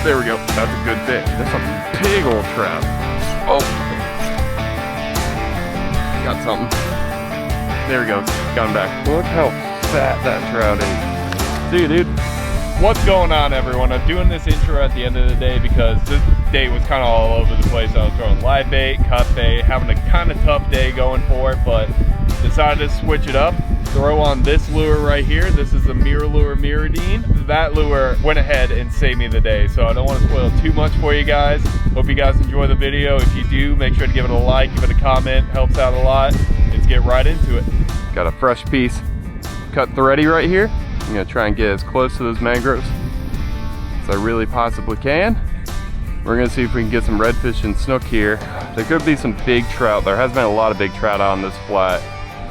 There we go. That's a good fish. That's a big old trout. Oh. Got something. There we go. Got him back. Look how fat that trout is. See you, dude. What's going on, everyone? I'm doing this intro at the end of the day because this day was kind of all over the place. I was throwing live bait, cut bait, having a kind of tough day going for it, but decided to switch it up. Throw on this lure right here. This is the MirrOlure MirrOdine. That lure went ahead and saved me the day, so I don't want to spoil too much for you guys. Hope you guys enjoy the video. If you do, make sure to give it a like, give it a comment. Helps out a lot. Let's get right into it. Got a fresh piece cut thready right here. I'm gonna try and get as close to those mangroves as I really possibly can. We're gonna see if we can get some redfish and snook here. There could be some big trout. There has been a lot of big trout on this flat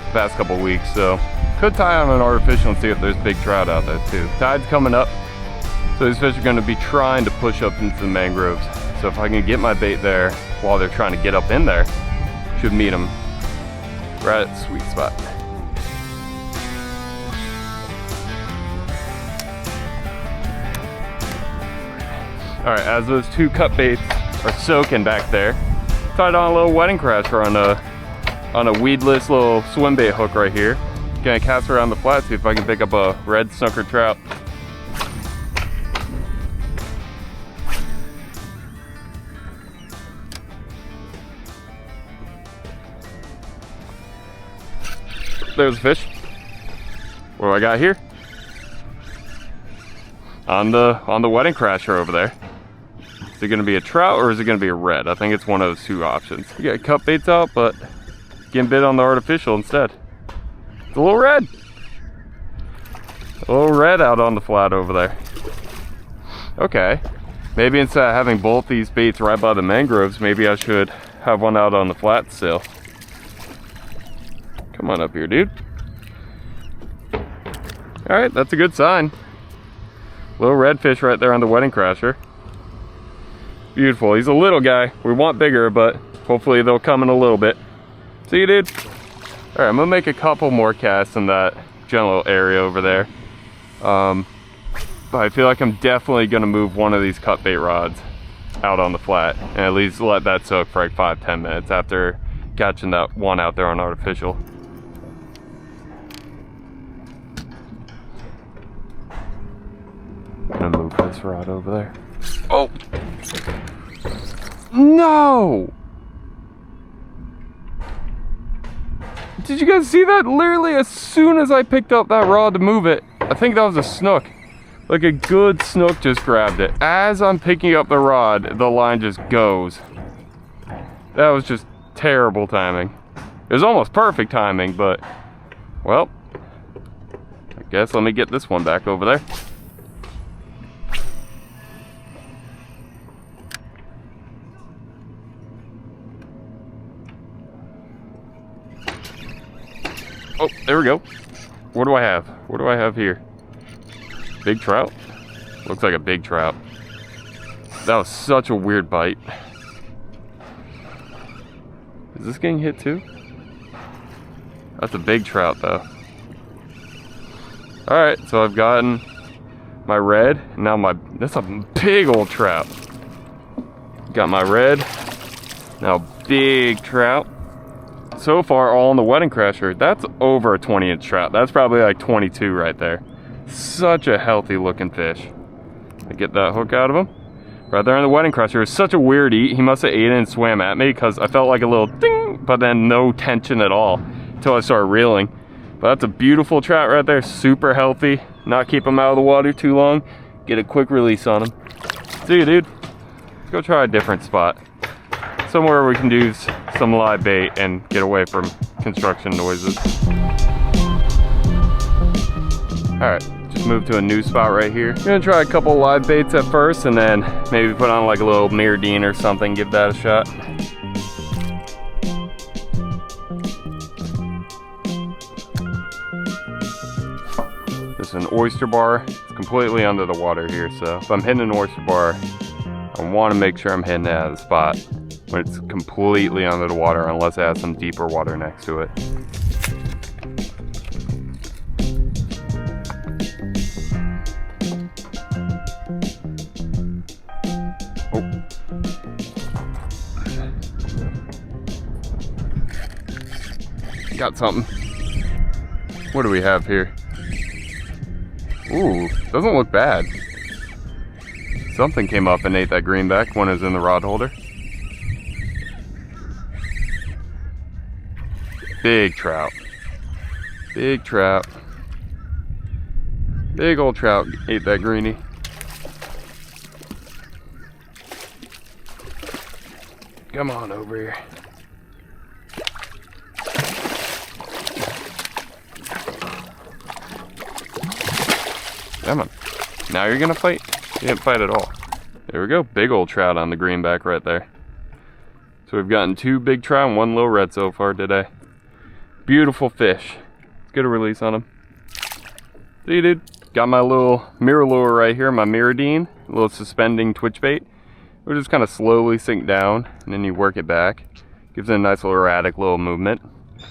the past couple weeks, so could tie on an artificial and see if there's big trout out there too. Tide's coming up, so these fish are gonna be trying to push up into the mangroves. So if I can get my bait there while they're trying to get up in there, should meet them right at the sweet spot. All right, as those two cut baits are soaking back there, tied on a little wedding crasher on a weedless little swim bait hook right here. Gonna cast around the flat, see if I can pick up a red snook or trout. There's a fish. What do I got here? On the wedding crasher over there. Is it gonna be a trout or is it gonna be a red? I think it's one of those two options. We got cut baits out, but getting bit on the artificial instead. It's a little red. A little red out on the flat over there. Okay. Maybe instead of having both these baits right by the mangroves, maybe I should have one out on the flat still. Come on up here, dude. All right, that's a good sign. Little redfish right there on the wedding crasher. Beautiful. He's a little guy. We want bigger, but hopefully they'll come in a little bit. See you, dude. All right, I'm gonna make a couple more casts in that general area over there. But I feel like I'm definitely gonna move one of these cut bait rods out on the flat and at least let that soak for like 5-10 minutes after catching that one out there on artificial. I'm gonna move this rod over there. Oh! No! Did you guys see that? Literally as soon as I picked up that rod to move it, I think that was a snook. Like a good snook just grabbed it. As I'm picking up the rod, the line just goes. That was just terrible timing. It was almost perfect timing, but, well, I guess let me get this one back over there. Oh, there we go. What do I have? What do I have here? Big trout? Looks like a big trout. That was such a weird bite. Is this getting hit too? That's a big trout though. All right, so I've gotten my red. Now that's a big old trout. Got my red. Now big trout. So far all on the wedding crasher. That's over a 20-inch trout. That's probably like 22 right there. Such a healthy looking fish. I get that hook out of him. Right there on the wedding crasher. It was such a weird eat. He must have ate it and swam at me because I felt like a little ding, but then no tension at all until I started reeling. But that's a beautiful trout right there. Super healthy. Not keep him out of the water too long. Get a quick release on him. See you, dude. Let's go try a different spot. Somewhere we can do some live bait and get away from construction noises. All right, just move to a new spot right here. I'm gonna try a couple live baits at first and then maybe put on like a little MirrOdine or something, give that a shot. This is an oyster bar. It's completely under the water here, so if I'm hitting an oyster bar, I wanna make sure I'm hitting it at a spot when it's completely under the water, unless it has some deeper water next to it. got something. What do we have here? Ooh, doesn't look bad. Something came up and ate that greenback when it was in the rod holder. Big trout. Big trout. Big old trout ate that greenie. Come on over here. Come on. Now you're gonna fight? You didn't fight at all. There we go. Big old trout on the greenback right there. So we've gotten 2 big trout and 1 little red so far today. Beautiful fish. Let's get a release on them. See, dude? Got my little MirrOlure right here, my MirrOdine. A little suspending twitch bait. We'll just kind of slowly sink down and then you work it back. Gives it a nice little erratic little movement.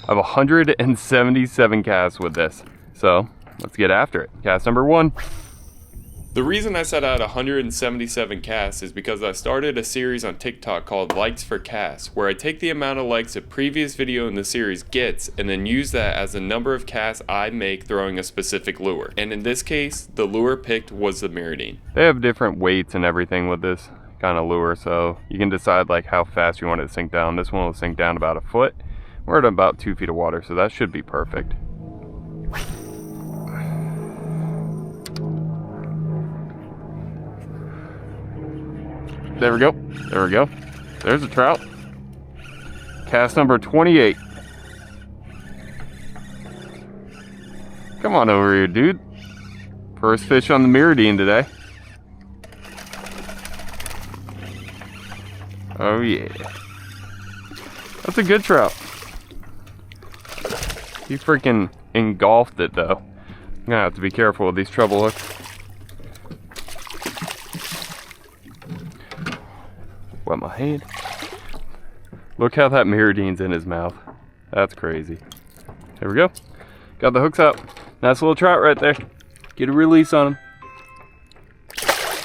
I have 177 casts with this. So let's get after it. Cast number 1. The reason I set out 177 casts is because I started a series on TikTok called Likes for Casts, where I take the amount of likes a previous video in the series gets and then use that as the number of casts I make throwing a specific lure. And in this case, the lure picked was the MirrOdine. They have different weights and everything with this kind of lure, so you can decide like how fast you want it to sink down. This one will sink down about 1 foot. We're at about 2 feet of water, so that should be perfect. There we go. There we go. There's a trout. Cast number 28. Come on over here, dude. First fish on the MirrOdine today. Oh yeah. That's a good trout. He freaking engulfed it though. I'm gonna have to be careful with these treble hooks. Wet my hand. Look how that MirrOdine's in his mouth. That's crazy. There we go. Got the hooks up. Nice little trout right there. Get a release on him.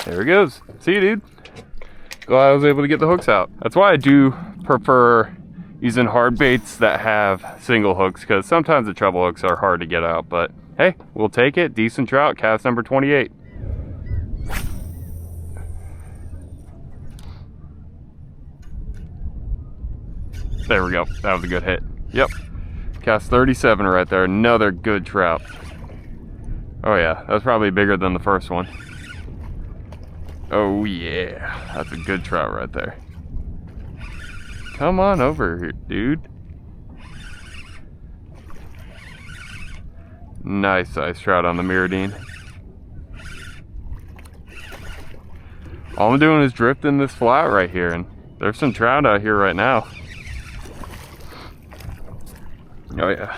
There he goes. See you, dude. Glad I was able to get the hooks out. That's why I do prefer using hard baits that have single hooks, because sometimes the treble hooks are hard to get out, but hey, we'll take it. Decent trout. Cast number 28. There we go. That was a good hit. Yep. Cast 37 right there. Another good trout. Oh yeah, that's probably bigger than the first one. Oh yeah, that's a good trout right there. Come on over here, dude. Nice size trout on the MirrOdine. All I'm doing is drifting this flat right here, and there's some trout out here right now. Oh yeah.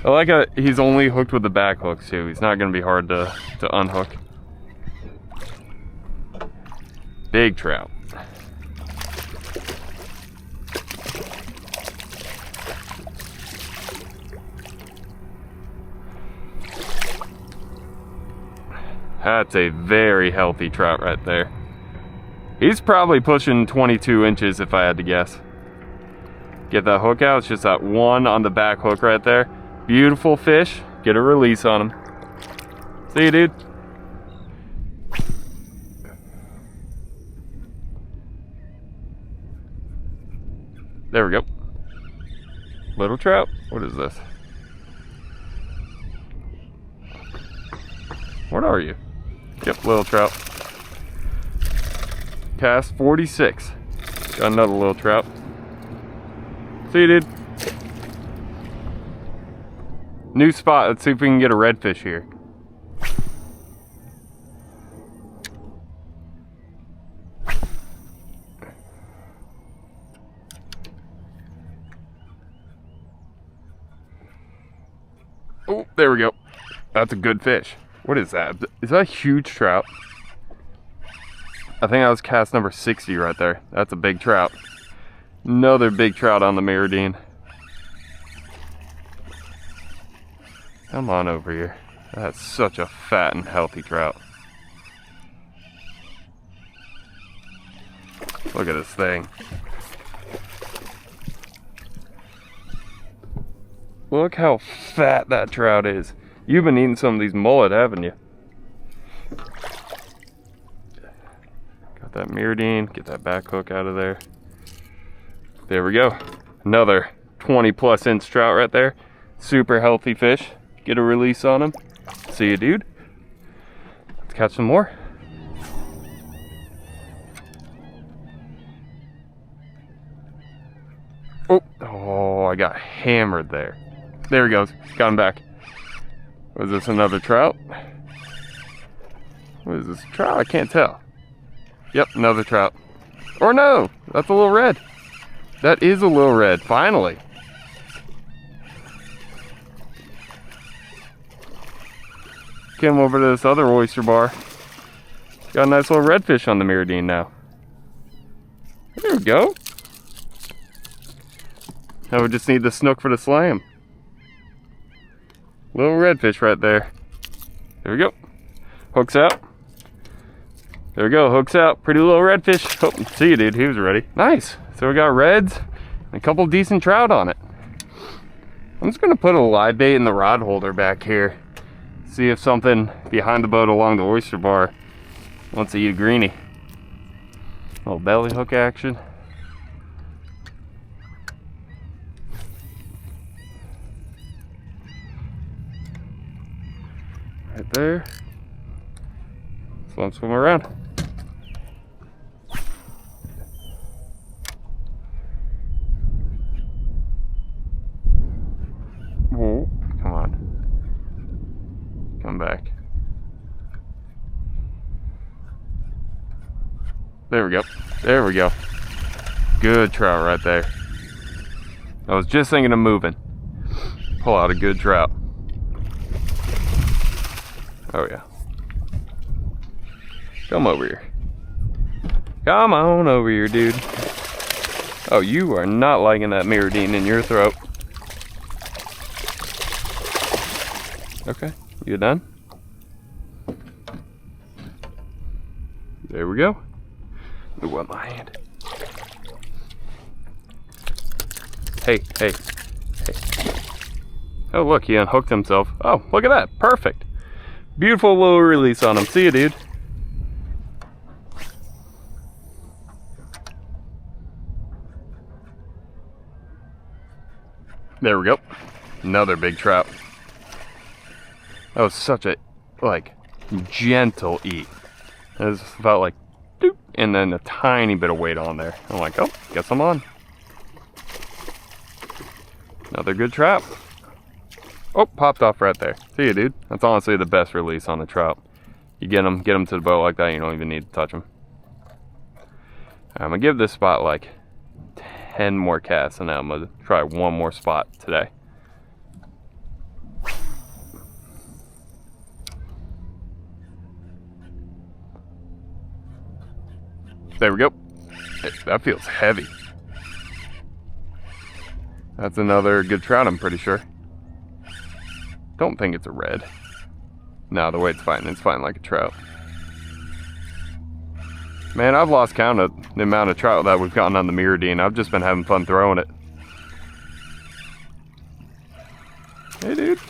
I like how he's only hooked with the back hooks too. He's not gonna be hard to unhook. Big trout. That's a very healthy trout right there. He's probably pushing 22 inches if I had to guess. Get that hook out. It's just that one on the back hook right there. Beautiful fish. Get a release on him. See you, dude. There we go. Little trout. What is this? What are you? Yep, little trout. Cast 46. Got another little trout. See you, dude. New spot. Let's see if we can get a redfish here. Oh, there we go. That's a good fish. What is that? Is that a huge trout? I think that was cast number 60 right there. That's a big trout. Another big trout on the MirrOdine. Come on over here. That's such a fat and healthy trout. Look at this thing. Look how fat that trout is. You've been eating some of these mullet, haven't you? Got that MirrOdine, get that back hook out of there. There we go. Another 20+ inch trout right there. Super healthy fish. Get a release on him. See you, dude. Let's catch some more. Oh, I got hammered there. There he goes. Got him back. Was this another trout? What is this? Trout? I can't tell. Yep, another trout. Or no, that's a little red. That is a little red, finally. Came over to this other oyster bar. Got a nice little redfish on the MirrOdine now. There we go. Now we just need the snook for the slam. Little redfish right there. There we go. Hooks out. There we go, hooks out. Pretty little redfish. Oh, see you, dude. He was ready. Nice. So we got reds and a couple decent trout on it. I'm just gonna put a live bait in the rod holder back here. See if something behind the boat along the oyster bar wants to eat a greenie. Little belly hook action. Right there. So I'm swimming around. Oh, come on. Come back. There we go. There we go. Good trout right there. I was just thinking of moving. Pull out a good trout. Oh yeah. Come over here. Come on over here, dude. Oh, you are not liking that MirrOdine in your throat. Okay, you done? There we go. Ooh, what my hand. Hey, hey, hey. Oh, look, he unhooked himself. Oh, look at that. Perfect. Beautiful little release on him. See you, dude. There we go. Another big trout. That was such a, like, gentle eat. It just felt like, doop, and then a tiny bit of weight on there. I'm like, oh, guess I'm on. Another good trout. Oh, popped off right there. See you, dude. That's honestly the best release on a trout. You get them to the boat like that, you don't even need to touch them. I'm gonna give this spot like 10 more casts, and then I'm gonna try one more spot today. There we go. That feels heavy. That's another good trout, I'm pretty sure. Don't think it's a red. No, the weight's fine. It's fine like a trout. Man, I've lost count of the amount of trout that we've gotten on the MirrOdine. I've just been having fun throwing it. Hey, dude.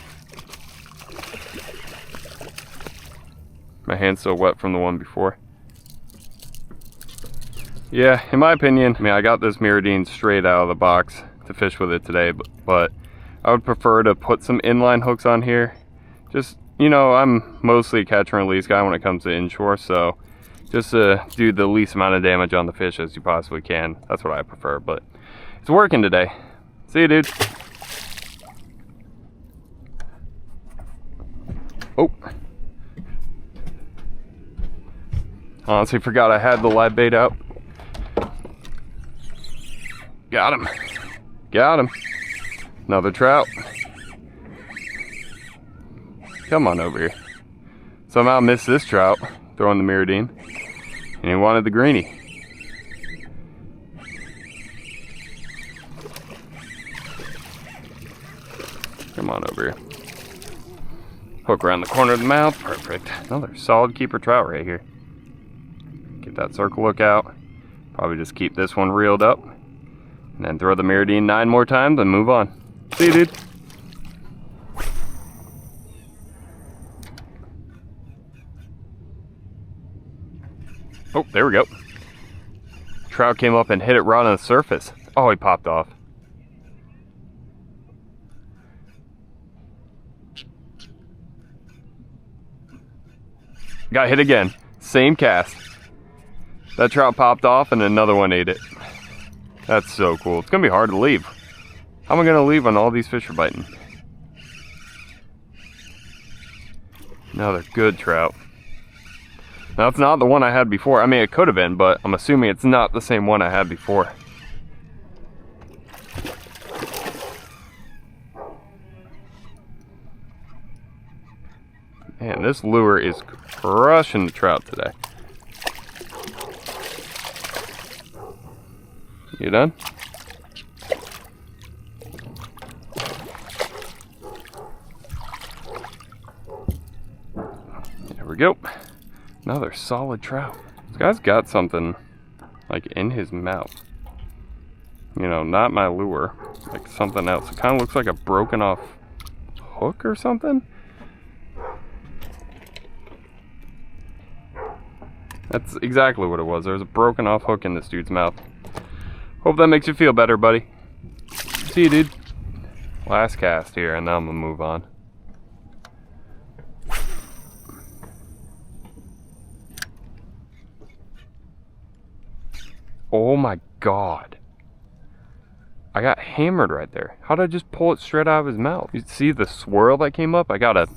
My hand's still wet from the one before. Yeah, in my opinion, I mean, I got this MirrOdine straight out of the box to fish with it today, but I would prefer to put some inline hooks on here. Just, you know, I'm mostly a catch and release guy when it comes to inshore, so just to do the least amount of damage on the fish as you possibly can. That's what I prefer, but it's working today. See you, dude. Oh. Honestly forgot I had the live bait out. Got him. Got him. Another trout. Come on over here. Somehow missed this trout throwing the MirrOdine, and he wanted the greenie. Come on over here. Hook around the corner of the mouth. Perfect. Another solid keeper trout right here. Get that circle hook out. Probably just keep this one reeled up, and then throw the MirrOdine 9 more times and move on. See you, dude. Oh, there we go. Trout came up and hit it right on the surface. Oh, he popped off. Got hit again. Same cast. That trout popped off and another one ate it. That's so cool. It's gonna be hard to leave. How am I gonna leave when all these fish are biting? Another good trout. Now, it's not the one I had before. I mean, it could have been, but I'm assuming it's not the same one I had before. Man, this lure is crushing the trout today. You done? There we go. Another solid trout. This guy's got something like in his mouth. You know, not my lure, like something else. It kind of looks like a broken off hook or something. That's exactly what it was. There was a broken off hook in this dude's mouth. Hope that makes you feel better, buddy. See you, dude. Last cast here, and then I'm gonna move on. Oh my God. I got hammered right there. How did I just pull it straight out of his mouth? You see the swirl that came up? I gotta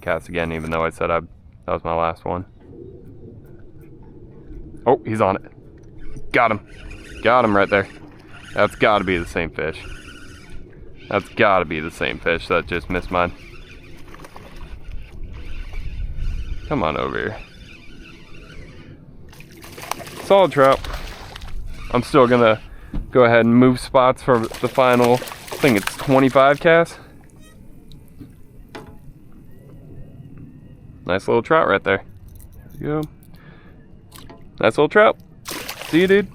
cast again, even though I said that was my last one. Oh, he's on it. Got him. Got him right there. That's gotta be the same fish. That's gotta be the same fish that just missed mine. Come on over here. Solid trout. I'm still gonna go ahead and move spots for the final, I think it's 25 casts. Nice little trout right there. There we go. Nice little trout. See you, dude.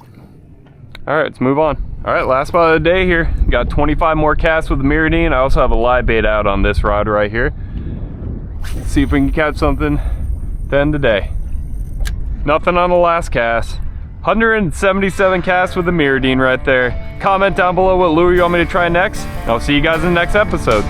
All right, let's move on. All right, last spot of the day here. Got 25 more casts with the MirrOdine. I also have a live bait out on this rod right here. Let's see if we can catch something at the end of the day. Nothing on the last cast. 177 casts with the MirrOdine right there. Comment down below what lure you want me to try next. I'll see you guys in the next episode.